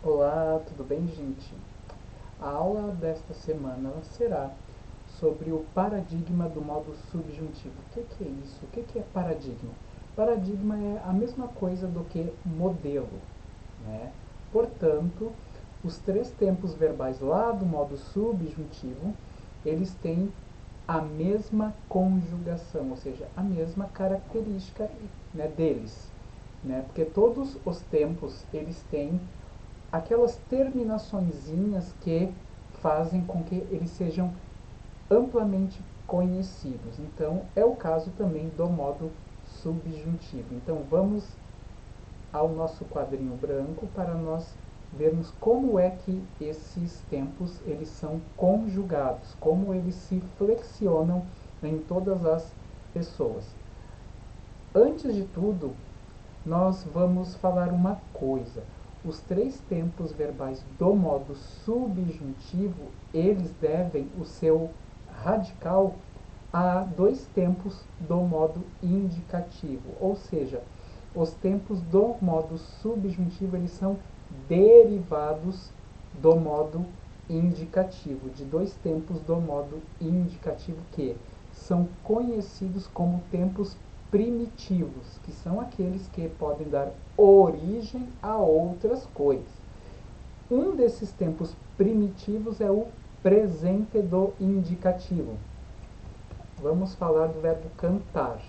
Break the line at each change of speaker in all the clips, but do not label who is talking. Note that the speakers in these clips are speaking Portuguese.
Olá, tudo bem, gente? A aula desta semana ela será sobre o paradigma do modo subjuntivo. O que é isso? O que é paradigma? Paradigma é a mesma coisa do que modelo, né? Portanto, os três tempos verbais lá do modo subjuntivo, eles têm a mesma conjugação, ou seja, a mesma característica, né, deles, né? Porque todos os tempos eles têm aquelas terminaçõezinhas que fazem com que eles sejam amplamente conhecidos. Então, é o caso também do modo subjuntivo. Então, vamos ao nosso quadrinho branco para nós vermos como é que esses tempos eles são conjugados, como eles se flexionam em todas as pessoas. Antes de tudo, nós vamos falar uma coisa. Os três tempos verbais do modo subjuntivo, eles devem o seu radical a dois tempos do modo indicativo. Ou seja, os tempos do modo subjuntivo, eles são derivados do modo indicativo, de dois tempos do modo indicativo que são conhecidos como tempos primitivos, que são aqueles que podem dar origem a outras coisas. Um desses tempos primitivos é o presente do indicativo. Vamos falar do verbo cantar.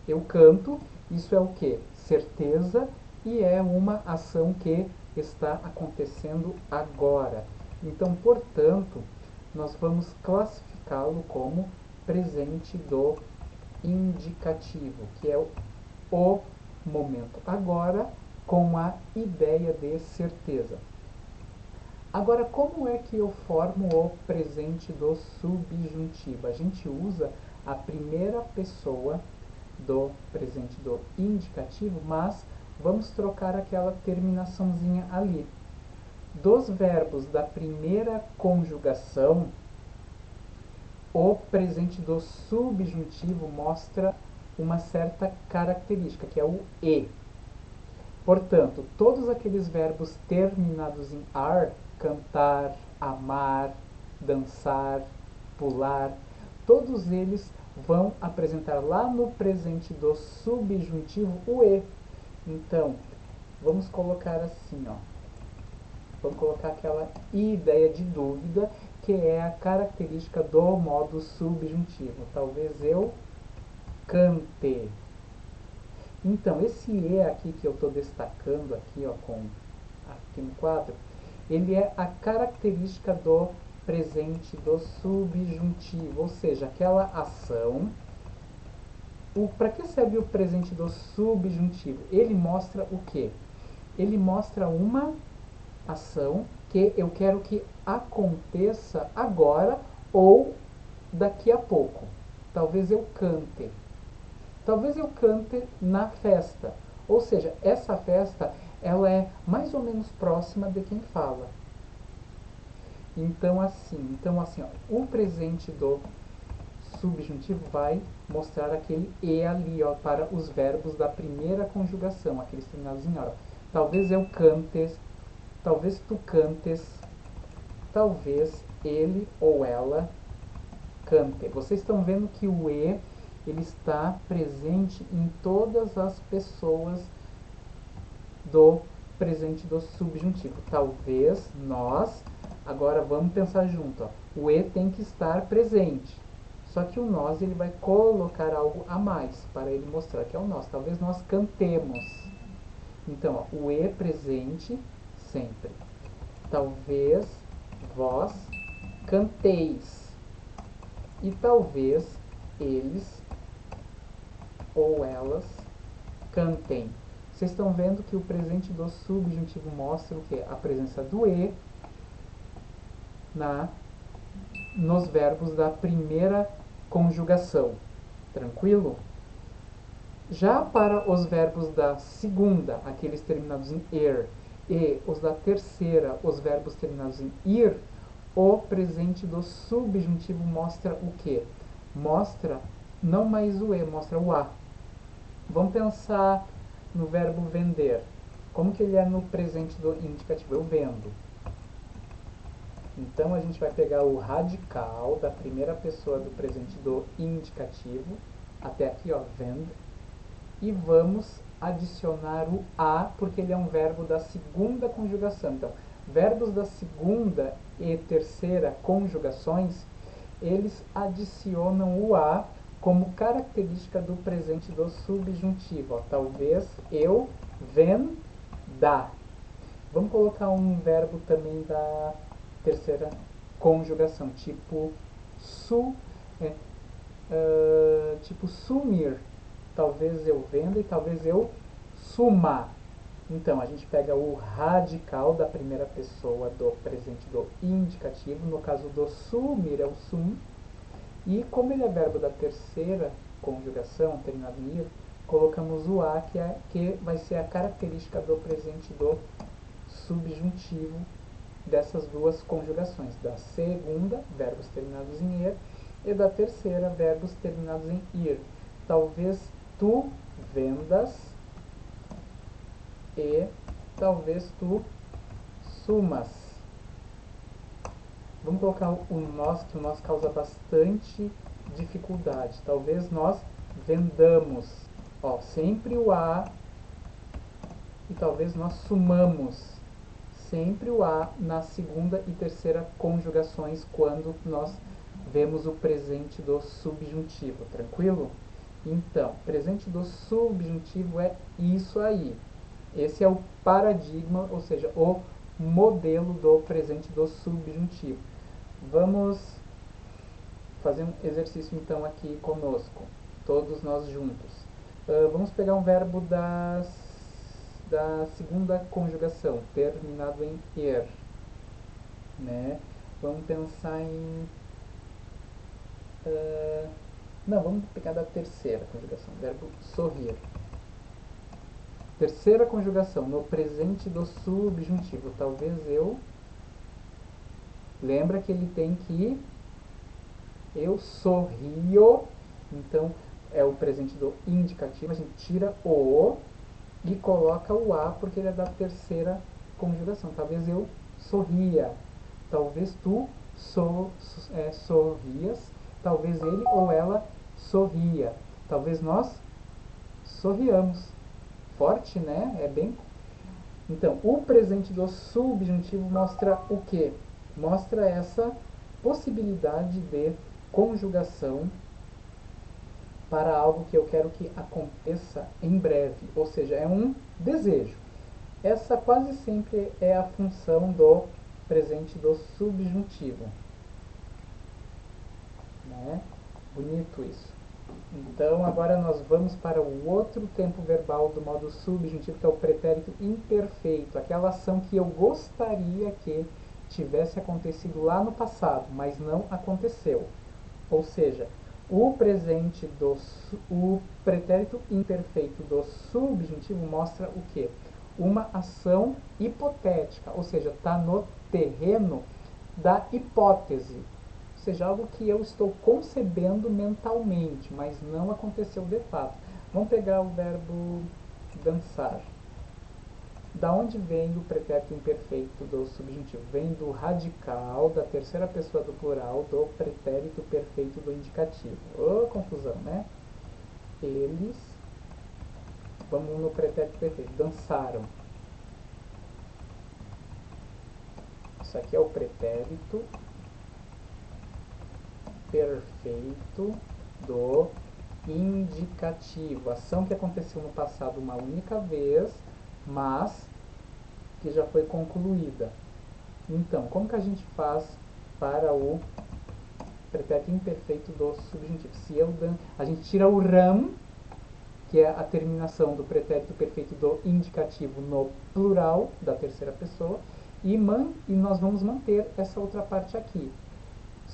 Eu canto, isso é o que? Certeza, e é uma ação que está acontecendo agora. Então, portanto, nós vamos classificá-lo como presente do indicativo, que é o momento agora com a ideia de certeza. Agora, como é que eu formo o presente do subjuntivo? A gente usa a primeira pessoa do presente do indicativo, mas vamos trocar aquela terminaçãozinha ali. Dos verbos da primeira conjugação, o presente do subjuntivo mostra uma certa característica, que é o e. Portanto, todos aqueles verbos terminados em ar, cantar, amar, dançar, pular, todos eles vão apresentar lá no presente do subjuntivo o e. Então, vamos colocar assim, ó. Vamos colocar aquela ideia de dúvida que é a característica do modo subjuntivo. Talvez eu cante. Então, esse E aqui que eu estou destacando aqui, ó, aqui no quadro, ele é a característica do presente do subjuntivo, ou seja, aquela ação. Para que serve o presente do subjuntivo? Ele mostra o quê? Ele mostra uma ação que eu quero que aconteça agora ou daqui a pouco. Talvez eu cante. Talvez eu cante na festa. Ou seja, essa festa ela é mais ou menos próxima de quem fala. Então assim, ó, o presente do subjuntivo vai mostrar aquele e ali, ó, para os verbos da primeira conjugação, aqueles terminados em hora. Talvez eu cantes, talvez tu cantes, talvez ele ou ela cante. Vocês estão vendo que o e ele está presente em todas as pessoas do presente do subjuntivo. Talvez nós, agora vamos pensar junto, ó. O e tem que estar presente. Só que o nós ele vai colocar algo a mais para ele mostrar que é o nós. Talvez nós cantemos. Então, ó, o e presente sempre. Talvez vós canteis. E talvez eles ou elas cantem. Vocês estão vendo que o presente do subjuntivo mostra o que? A presença do e nos verbos da primeira conjugação. Tranquilo? Já para os verbos da segunda, aqueles terminados em er, e os da terceira, os verbos terminados em ir, o presente do subjuntivo mostra o que? Mostra não mais o e, mostra o a. Vamos pensar no verbo vender. Como que ele é no presente do indicativo? Eu vendo. Então, a gente vai pegar o radical da primeira pessoa do presente do indicativo, até aqui, ó, vend, e vamos adicionar o a, porque ele é um verbo da segunda conjugação. Então, verbos da segunda e terceira conjugações, eles adicionam o a como característica do presente do subjuntivo. Ó, talvez eu venda. Vamos colocar um verbo também da terceira conjugação, tipo tipo sumir. Talvez eu venda e talvez eu suma. Então, a gente pega o radical da primeira pessoa do presente do indicativo, no caso do sumir é o sum, e como ele é verbo da terceira conjugação, terminado em ir, colocamos o a, que vai ser a característica do presente do subjuntivo dessas duas conjugações, da segunda, verbos terminados em er, e da terceira, verbos terminados em ir. Talvez tu vendas e talvez tu sumas. Vamos colocar o nós, que o nós causa bastante dificuldade. Talvez nós vendamos. Ó, sempre o a e talvez nós sumamos. Sempre o a na segunda e terceira conjugações quando nós vemos o presente do subjuntivo, tranquilo? Então, presente do subjuntivo é isso aí. Esse é o paradigma, ou seja, o modelo do presente do subjuntivo. Vamos fazer um exercício então aqui conosco, todos nós juntos. Vamos pegar um verbo da segunda conjugação, terminado em er, né? Vamos pensar em... não, vamos pegar da terceira conjugação, verbo sorrir. Terceira conjugação, no presente do subjuntivo. Talvez eu... Lembra que ele tem que... Eu sorrio. Então, é o presente do indicativo. A gente tira o e coloca o a, porque ele é da terceira conjugação. Talvez eu sorria. Talvez tu sorrias. Talvez ele ou ela sorria. Talvez nós sorriamos. Forte, né? É bem... Então, o presente do subjuntivo mostra o quê? Mostra essa possibilidade de conjugação para algo que eu quero que aconteça em breve, ou seja, é um desejo. Essa quase sempre é a função do presente do subjuntivo, né? Bonito isso. Então, agora nós vamos para o outro tempo verbal do modo subjuntivo, que é o pretérito imperfeito, aquela ação que eu gostaria que tivesse acontecido lá no passado, mas não aconteceu. Ou seja, o pretérito imperfeito do subjuntivo mostra o quê? Uma ação hipotética, ou seja, está no terreno da hipótese, ou seja, algo que eu estou concebendo mentalmente, mas não aconteceu de fato. Vamos pegar o verbo dançar. Da onde vem o pretérito imperfeito do subjuntivo? Vem do radical da terceira pessoa do plural do pretérito perfeito do indicativo. Ô, confusão, né? Eles, vamos no pretérito perfeito, dançaram. Isso aqui é o pretérito perfeito do indicativo. Ação que aconteceu no passado uma única vez, mas que já foi concluída. Então, como que a gente faz para o pretérito imperfeito do subjuntivo? A gente tira o ram, que é a terminação do pretérito perfeito do indicativo no plural da terceira pessoa, e nós vamos manter essa outra parte aqui.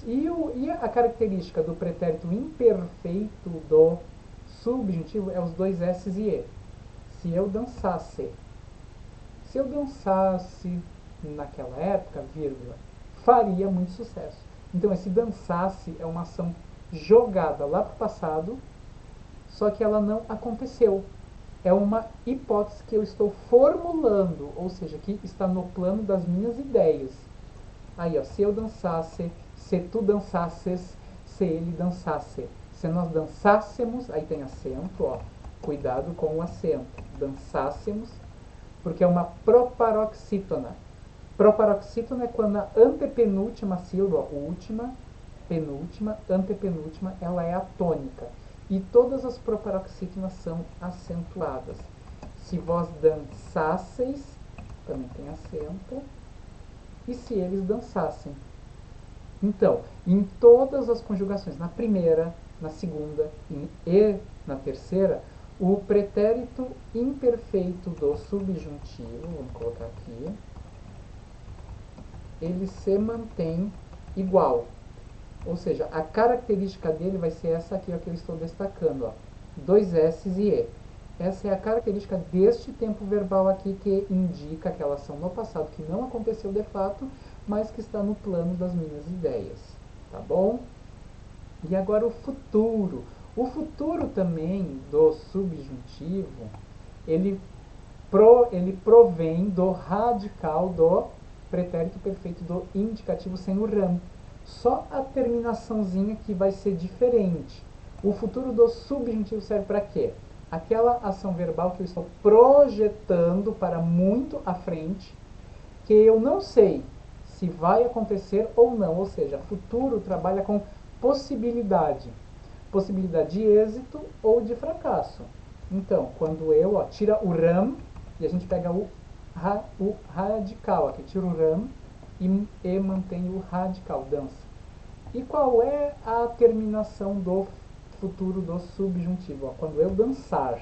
E a característica do pretérito imperfeito do subjuntivo é os dois S e E. Se eu dançasse naquela época, vírgula, faria muito sucesso. Então, esse dançasse é uma ação jogada lá para o passado, só que ela não aconteceu. é uma hipótese que eu estou formulando, ou seja, que está no plano das minhas ideias. Aí, ó, se eu dançasse, se tu dançasses, se ele dançasse. Se nós dançássemos, aí tem acento, ó, cuidado com o acento. Dançássemos, porque é uma proparoxítona. Proparoxítona é quando a antepenúltima sílaba, última, penúltima, antepenúltima, ela é atônica. E todas as proparoxítonas são acentuadas. Se vós dançasseis, também tem acento. E se eles dançassem. Então, em todas as conjugações, na primeira, na segunda e na terceira, o pretérito imperfeito do subjuntivo, vamos colocar aqui, ele se mantém igual. Ou seja, a característica dele vai ser essa aqui ó, que eu estou destacando. Ó. 2 S e E. Essa é a característica deste tempo verbal aqui que indica aquela ação no passado que não aconteceu de fato, mas que está no plano das minhas ideias. Tá bom? E agora o futuro. O futuro também do subjuntivo, ele provém do radical do pretérito perfeito do indicativo sem o ram. Só a terminaçãozinha que vai ser diferente. O futuro do subjuntivo serve para quê? Aquela ação verbal que eu estou projetando para muito à frente, que eu não sei se vai acontecer ou não. Ou seja, futuro trabalha com possibilidade. Possibilidade de êxito ou de fracasso. Então, quando eu tira o ram e a gente pega o radical aqui, tira o ram e mantém o radical, dança. E qual é a terminação do futuro do subjuntivo? Ó, quando eu dançar.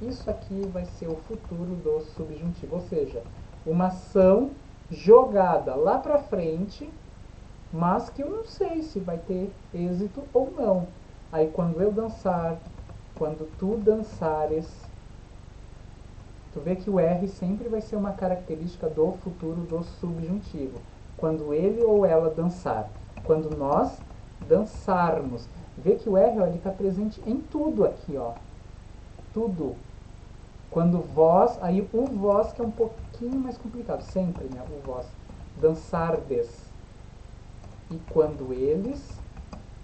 Isso aqui vai ser o futuro do subjuntivo, ou seja, uma ação jogada lá para frente, mas que eu não sei se vai ter êxito ou não. Aí quando eu dançar, quando tu dançares, tu vê que o R sempre vai ser uma característica do futuro do subjuntivo. Quando ele ou ela dançar. Quando nós dançarmos. Vê que o R ó, ele está presente em tudo aqui, ó. Tudo. Quando vós, aí o vós que é um pouquinho mais complicado, sempre, né? O vós. Dançardes. E quando eles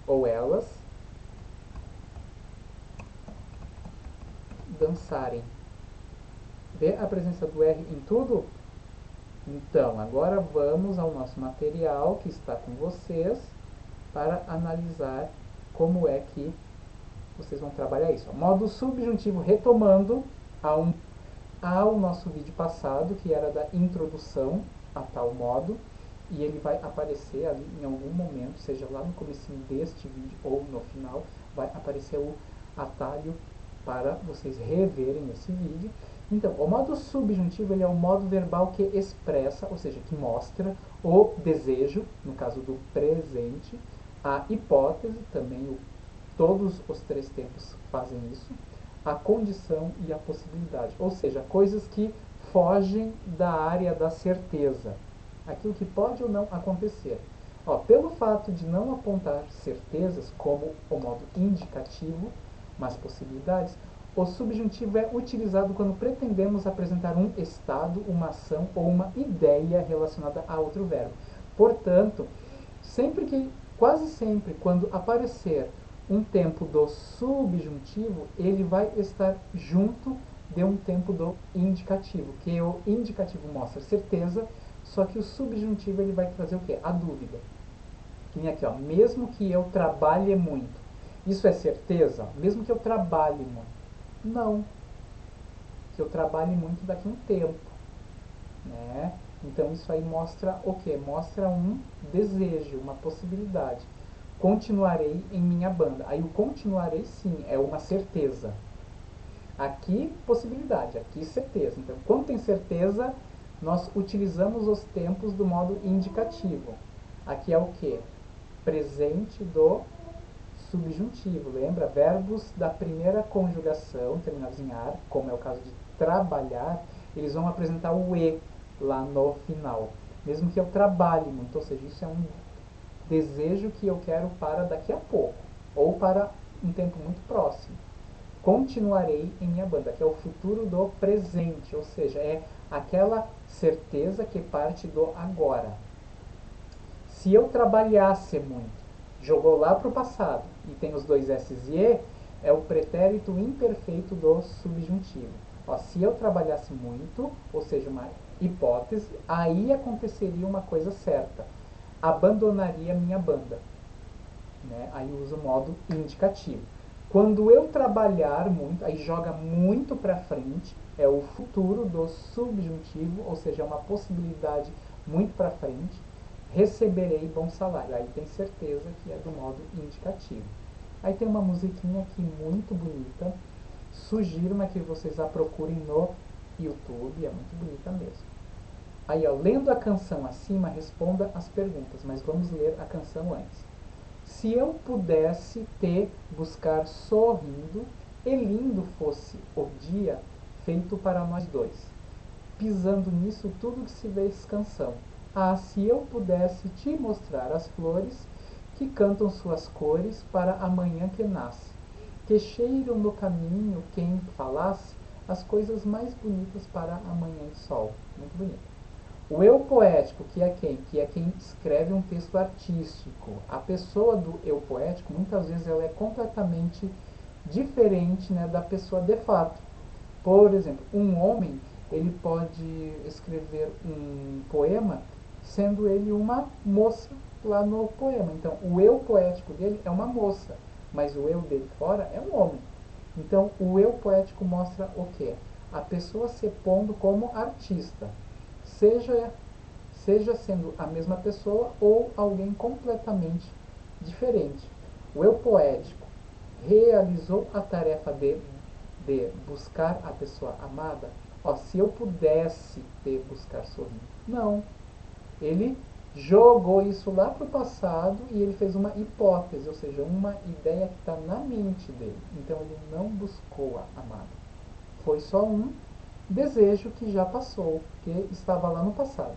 ou elas dançarem. Vê a presença do R em tudo? Então, agora vamos ao nosso material que está com vocês para analisar como é que vocês vão trabalhar isso. Modo subjuntivo, retomando ao nosso vídeo passado, que era da introdução a tal modo, e ele vai aparecer ali em algum momento, seja lá no começo deste vídeo ou no final, vai aparecer o atalho para vocês reverem esse vídeo. Então, o modo subjuntivo ele é o modo verbal que expressa, ou seja, que mostra o desejo, no caso do presente, a hipótese, também todos os três tempos fazem isso, a condição e a possibilidade, ou seja, coisas que fogem da área da certeza, aquilo que pode ou não acontecer. Ó, pelo fato de não apontar certezas como o modo indicativo, mas possibilidades, o subjuntivo é utilizado quando pretendemos apresentar um estado, uma ação ou uma ideia relacionada a outro verbo. Portanto, quase sempre, quando aparecer um tempo do subjuntivo, ele vai estar junto de um tempo do indicativo, que o indicativo mostra certeza, só que o subjuntivo ele vai trazer o quê? A dúvida. Que nem aqui, ó, mesmo que eu trabalhe muito. Isso é certeza? Mesmo que eu trabalhe muito. Não. Que eu trabalhe muito daqui a um tempo. Né? Então isso aí mostra o quê? Mostra um desejo, uma possibilidade. Continuarei em minha banda. Aí o continuarei sim, é uma certeza. Aqui possibilidade, aqui certeza. Então quando tem certeza, nós utilizamos os tempos do modo indicativo. Aqui é o quê? Presente do subjuntivo. Lembra? Verbos da primeira conjugação, terminados em ar, como é o caso de trabalhar, eles vão apresentar o E lá no final. Mesmo que eu trabalhe muito, ou seja, isso é um desejo que eu quero para daqui a pouco, ou para um tempo muito próximo. continuarei em minha banda, que é o futuro do presente, ou seja, é aquela certeza que parte do agora. Se eu trabalhasse muito, jogou lá para o passado e tem os dois S e E, é o pretérito imperfeito do subjuntivo. Ó, se eu trabalhasse muito, ou seja, uma hipótese, aí aconteceria uma coisa certa. Abandonaria minha banda. Né? Aí usa o modo indicativo. Quando eu trabalhar muito, aí joga muito para frente, é o futuro do subjuntivo, ou seja, é uma possibilidade muito para frente. Receberei bom salário. Aí tem certeza que é do modo indicativo. Aí tem uma musiquinha aqui muito bonita. Sugiro que vocês a procurem no YouTube, é muito bonita mesmo. Aí, ó, lendo a canção acima, responda as perguntas, mas vamos ler a canção antes. Se eu pudesse te buscar sorrindo, e lindo fosse o dia feito para nós dois. Pisando nisso tudo que se vê canção. Ah, se eu pudesse te mostrar as flores que cantam suas cores para a manhã que nasce. Que cheiram no caminho quem falasse as coisas mais bonitas para amanhã de sol. Muito bonito. O eu poético, que é quem? Que é quem escreve um texto artístico. A pessoa do eu poético, muitas vezes, ela é completamente diferente, né, da pessoa de fato. Por exemplo, um homem, ele pode escrever um poema sendo ele uma moça lá no poema. Então, o eu poético dele é uma moça, mas o eu dele fora é um homem. Então, o eu poético mostra o quê? A pessoa se pondo como artista, seja, seja sendo a mesma pessoa ou alguém completamente diferente. O eu poético realizou a tarefa de buscar a pessoa amada. Ó, se eu pudesse te buscar sorrindo. Não. Ele jogou isso lá para o passado e ele fez uma hipótese, ou seja, uma ideia que está na mente dele. Então ele não buscou a amada. Foi só um desejo que já passou, que estava lá no passado.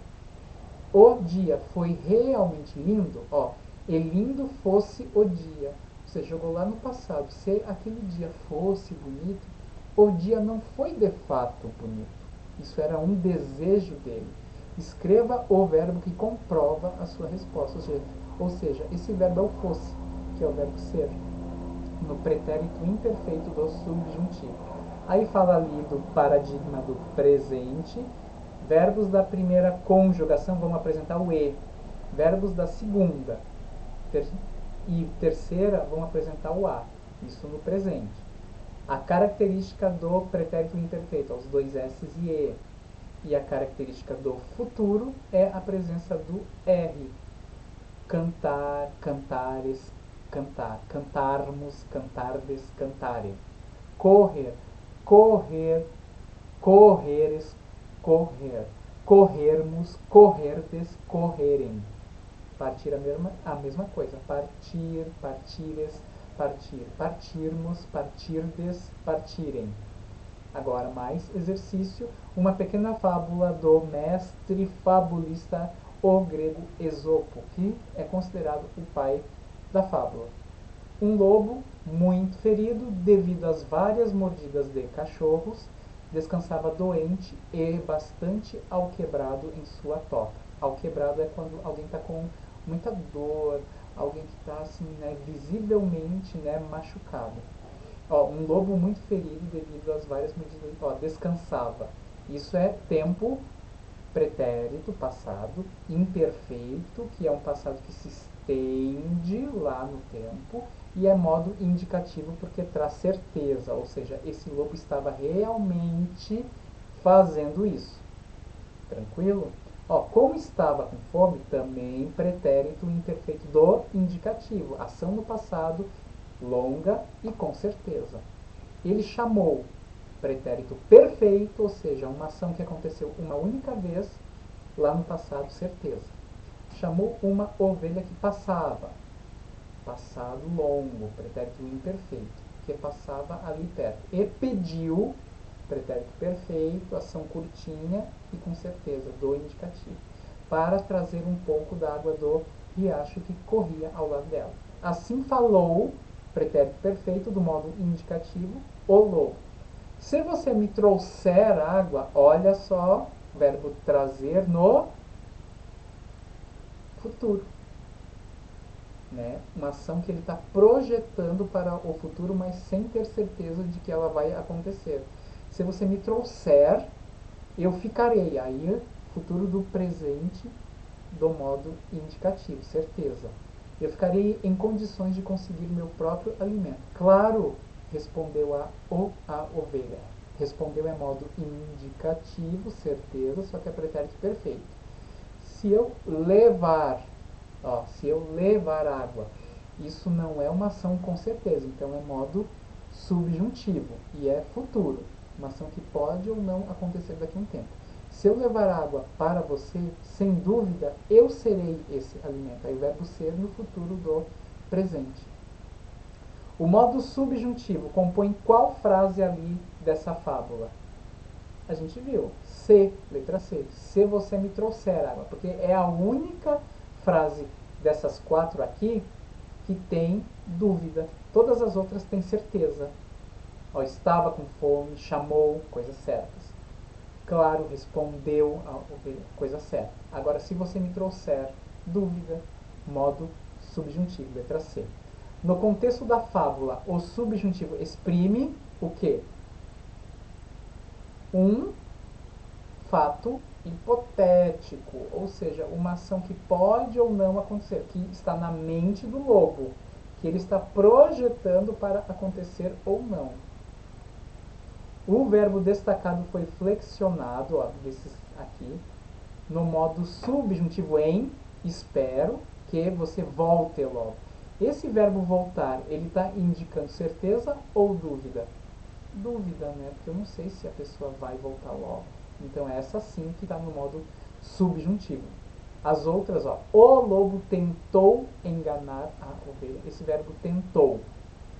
O dia foi realmente lindo, ó, e lindo fosse o dia. Você jogou lá no passado. Se aquele dia fosse bonito, o dia não foi de fato bonito. Isso era um desejo dele. Escreva o verbo que comprova a sua resposta. Ou seja, esse verbo é o fosse, que é o verbo ser, no pretérito imperfeito do subjuntivo. Aí fala ali do paradigma do presente. Verbos da primeira conjugação vão apresentar o e. Verbos da segunda e terceira vão apresentar o a. Isso no presente. A característica do pretérito imperfeito, os dois s e e. E a característica do futuro é a presença do r. Cantar, cantares, cantar. Cantarmos, cantardes, cantare. Correr, correr, correres, correr. Corrermos, correrdes, correrem. Partir a mesma coisa. Partir, partires, partir. Partirmos, partirdes, partirem. Agora mais exercício, uma pequena fábula do mestre fabulista, o grego Esopo, que é considerado o pai da fábula. Um lobo, muito ferido devido às várias mordidas de cachorros, descansava doente e bastante alquebrado em sua toca. Alquebrado é quando alguém está com muita dor, alguém que está assim, né, visivelmente, né, machucado. Ó, um lobo muito ferido devido às várias mordidas. Ó, descansava. Isso é tempo pretérito, passado, imperfeito, que é um passado que se estende lá no tempo, e é modo indicativo porque traz certeza, ou seja, esse lobo estava realmente fazendo isso. Tranquilo? Ó, como estava com fome, também pretérito imperfeito do indicativo, ação no passado, longa e com certeza. Ele chamou, pretérito perfeito, ou seja, uma ação que aconteceu uma única vez lá no passado, certeza. Chamou uma ovelha que passava, passado longo, pretérito imperfeito, que passava ali perto. E pediu, pretérito perfeito, ação curtinha e com certeza, do indicativo, para trazer um pouco da água do riacho que corria ao lado dela. Assim falou, pretérito perfeito, do modo indicativo, o lobo. Se você me trouxer água, olha só, verbo trazer no futuro. Né? Uma ação que ele está projetando para o futuro, mas sem ter certeza de que ela vai acontecer. Se você me trouxer, eu ficarei. Aí, futuro do presente do modo indicativo, certeza. Eu ficarei em condições de conseguir meu próprio alimento. Claro, respondeu a ovelha. Respondeu é modo indicativo, certeza, só que é pretérito perfeito. Se eu levar, se eu levar água, isso não é uma ação com certeza, então é modo subjuntivo e é futuro, uma ação que pode ou não acontecer daqui a um tempo. Se eu levar água para você, sem dúvida, eu serei esse alimento. Aí o verbo ser no futuro do presente. O modo subjuntivo compõe qual frase ali dessa fábula? A gente viu. Se, letra C. Se você me trouxer água. Porque é a única frase dessas 4 aqui que tem dúvida. Todas as outras têm certeza. Estava com fome, chamou, coisas certas. Claro, respondeu a ovelha, coisa certa. Agora, se você me trouxer dúvida, modo subjuntivo, letra C. No contexto da fábula, o subjuntivo exprime o quê? Um fato hipotético, ou seja, uma ação que pode ou não acontecer, que está na mente do lobo, que ele está projetando para acontecer ou não. O verbo destacado foi flexionado, desses aqui, no modo subjuntivo em, espero que você volte logo. Esse verbo voltar, ele está indicando certeza ou dúvida? Dúvida, né? Porque eu não sei se a pessoa vai voltar logo. Então essa sim que está no modo subjuntivo. As outras, o lobo tentou enganar a ovelha. Esse verbo tentou,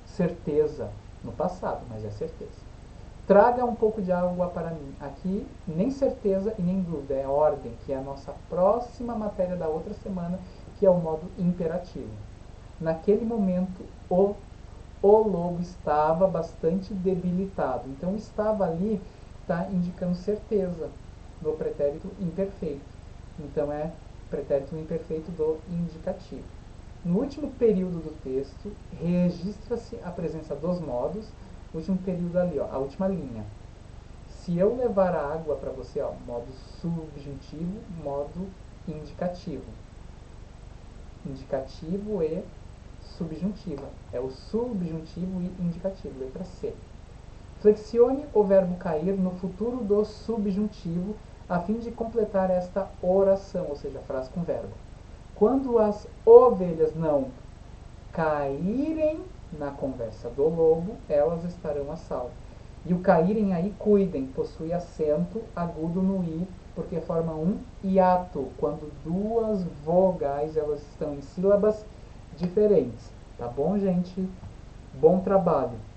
certeza, no passado, mas é certeza. Traga um pouco de água para mim. Aqui, nem certeza e nem dúvida, é ordem, que é a nossa próxima matéria da outra semana, que é o modo imperativo. Naquele momento, o lobo estava bastante debilitado. Então, estava ali está indicando certeza no pretérito imperfeito. Então, é pretérito imperfeito do indicativo. No último período do texto, registra-se a presença dos modos. Último período ali, a última linha. Se eu levar a água para você, modo subjuntivo, modo indicativo. Indicativo e subjuntiva. É o subjuntivo e indicativo, letra C. Flexione o verbo cair no futuro do subjuntivo a fim de completar esta oração, ou seja, frase com verbo. Quando as ovelhas não caírem na conversa do lobo, elas estarão a salvo. E o caírem aí, cuidem, possui acento agudo no i, porque forma um hiato, quando duas vogais elas estão em sílabas diferentes. Tá bom, gente? Bom trabalho!